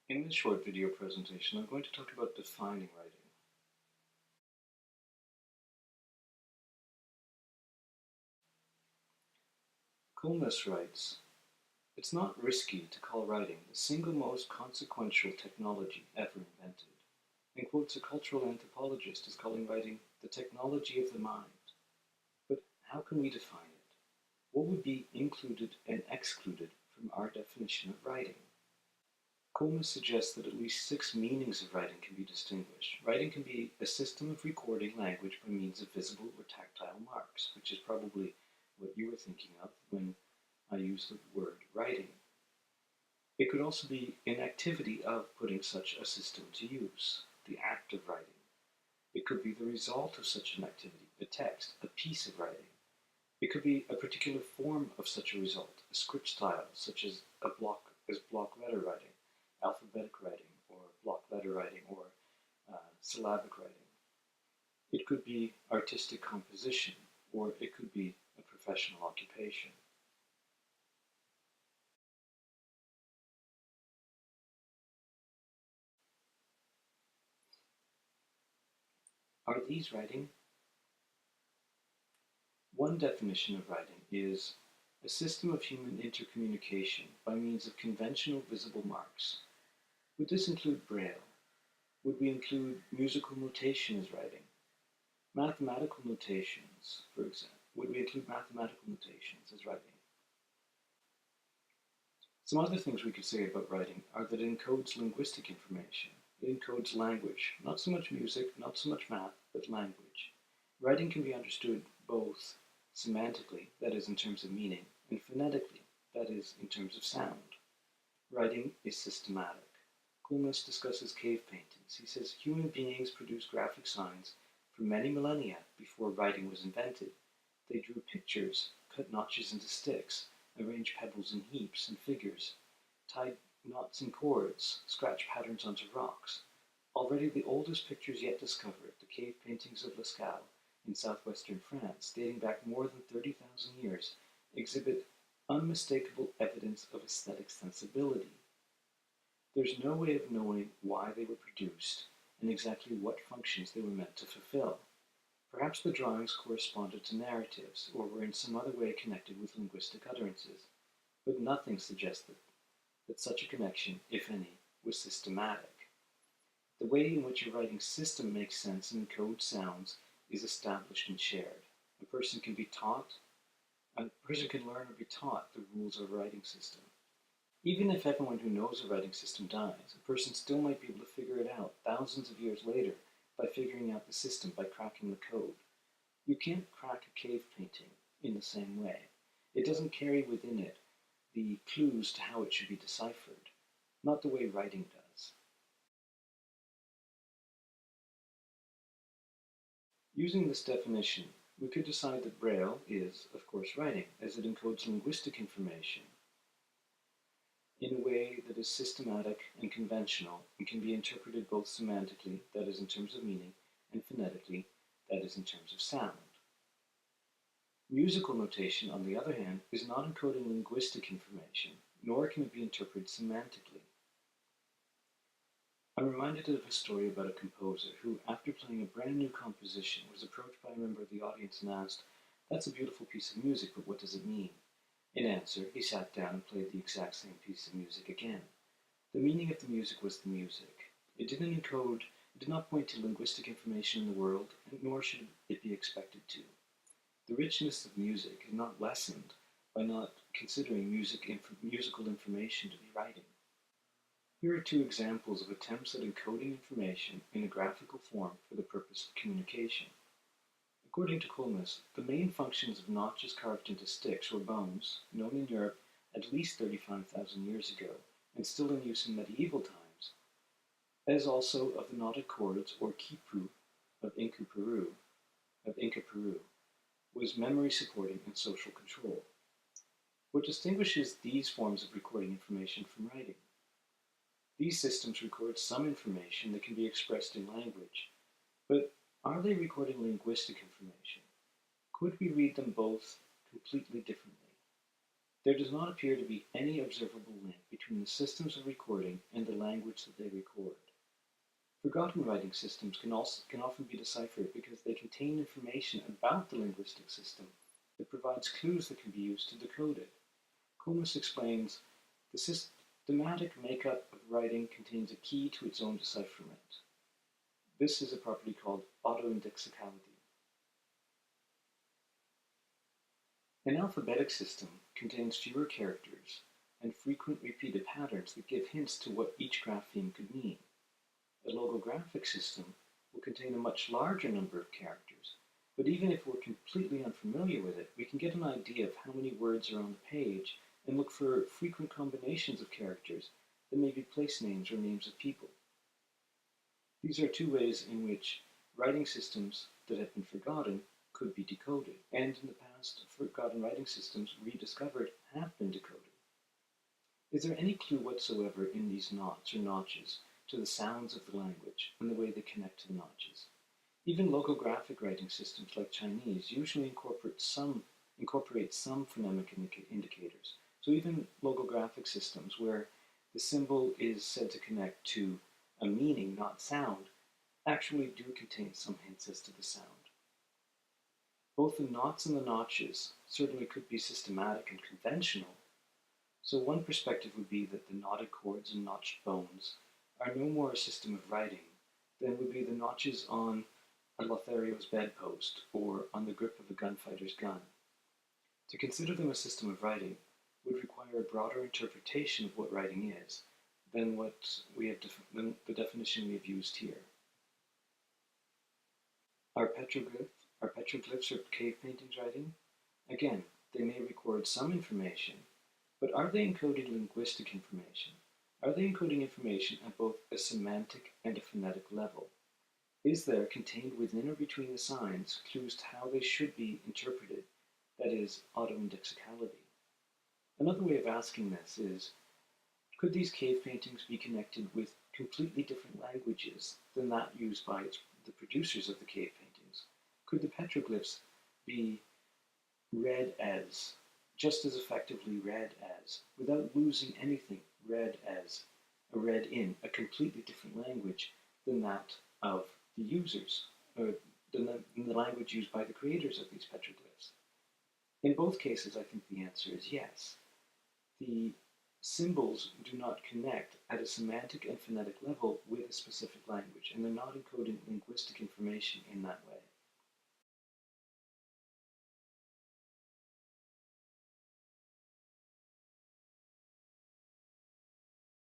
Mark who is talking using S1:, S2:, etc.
S1: In this short video presentation, I'm going to talk about defining writing. Coolness writes, "It's not risky to call writing the single most consequential technology ever invented," and quotes a cultural anthropologist as calling writing the technology of the mind. But how can we define it? What would be included and excluded from our definition of writing? Coolness suggests that at least 6 meanings of writing can be distinguished. Writing can be a system of recording language by means of visible or tactile marks, which is probably what you were thinking of when I use the word writing. It could also be an activity of putting such a system to use, the act of writing. It could be the result of such an activity, a text, a piece of writing. It could be a particular form of such a result, a script style, such as block letter writing, alphabetic writing, or block letter writing, or syllabic writing. It could be artistic composition, or it could be a professional occupation. Are these writing? One definition of writing is a system of human intercommunication by means of conventional visible marks. Would this include Braille? Would we include musical notation as writing? Mathematical notations, for example. Would we include mathematical notations as writing? Some other things we could say about writing are that it encodes linguistic information. It encodes language, not so much music, not so much math, but language. Writing can be understood both semantically, that is in terms of meaning, and phonetically, that is in terms of sound. Writing is systematic. Coolness discusses cave paintings. He says human beings produced graphic signs for many millennia before writing was invented. They drew pictures, cut notches into sticks, arranged pebbles in heaps and figures, tied knots in cords, scratched patterns onto rocks. Already the oldest pictures yet discovered, the cave paintings of Lascaux in southwestern France, dating back more than 30,000 years, exhibit unmistakable evidence of aesthetic sensibility. There's no way of knowing why they were produced and exactly what functions they were meant to fulfill. Perhaps the drawings corresponded to narratives, or were in some other way connected with linguistic utterances, but nothing suggests that such a connection, if any, was systematic. The way in which a writing system makes sense and encodes sounds is established and shared. A person can learn or be taught the rules of a writing system. Even if everyone who knows a writing system dies, a person still might be able to figure it out thousands of years later by figuring out the system by cracking the code. You can't crack a cave painting in the same way. It doesn't carry within it the clues to how it should be deciphered, not the way writing does. Using this definition, we could decide that Braille is, of course, writing, as it encodes linguistic information in a way that is systematic and conventional and can be interpreted both semantically, that is in terms of meaning, and phonetically, that is in terms of sound. Musical notation, on the other hand, is not encoding linguistic information, nor can it be interpreted semantically. I'm reminded of a story about a composer who, after playing a brand new composition, was approached by a member of the audience and asked, "That's a beautiful piece of music, but what does it mean?" In answer, he sat down and played the exact same piece of music again. The meaning of the music was the music. It did not point to linguistic information in the world, nor should it be expected to. The richness of music is not lessened by not considering musical information to be writing. Here are 2 examples of attempts at encoding information in a graphical form for the purpose of communication. According to Coolness, the main functions of notches carved into sticks or bones, known in Europe at least 35,000 years ago, and still in use in medieval times, as also of the knotted cords or quipu of Inca Peru, was memory supporting and social control. What distinguishes these forms of recording information from writing? These systems record some information that can be expressed in language, but are they recording linguistic information? Could we read them both completely differently? There does not appear to be any observable link between the systems of recording and the language that they record. Forgotten writing systems can often be deciphered because they contain information about the linguistic system that provides clues that can be used to decode it. Comus explains, the systematic makeup of writing contains a key to its own decipherment. This is a property called autoindexicality. An alphabetic system contains fewer characters and frequent repeated patterns that give hints to what each grapheme could mean. A logographic system will contain a much larger number of characters, but even if we're completely unfamiliar with it, we can get an idea of how many words are on the page and look for frequent combinations of characters that may be place names or names of people. These are two ways in which writing systems that have been forgotten could be decoded, and in the past, forgotten writing systems rediscovered have been decoded. Is there any clue whatsoever in these knots or notches to the sounds of the language and the way they connect to the notches? Even logographic writing systems like Chinese usually incorporate some phonemic indicators. So even logographic systems where the symbol is said to connect to a meaning, not sound, actually do contain some hints as to the sound. Both the knots and the notches certainly could be systematic and conventional. So one perspective would be that the knotted chords and notched bones are no more a system of writing than would be the notches on a Lothario's bedpost or on the grip of a gunfighter's gun. To consider them a system of writing would require a broader interpretation of what writing is than than the definition we have used here. Are petroglyphs or cave paintings writing? Again, they may record some information, but are they encoding linguistic information? Are they encoding information at both a semantic and a phonetic level? Is there, contained within or between the signs, clues to how they should be interpreted, that is, autoindexicality? Another way of asking this is, could these cave paintings be connected with completely different languages than that used by the producers of the cave paintings? Could the petroglyphs be read as, just as effectively read as, without losing anything, read in a completely different language than that of the users, or than the language used by the creators of these petroglyphs? In both cases, I think the answer is yes. The symbols do not connect at a semantic and phonetic level with a specific language, and they're not encoding linguistic information in that way.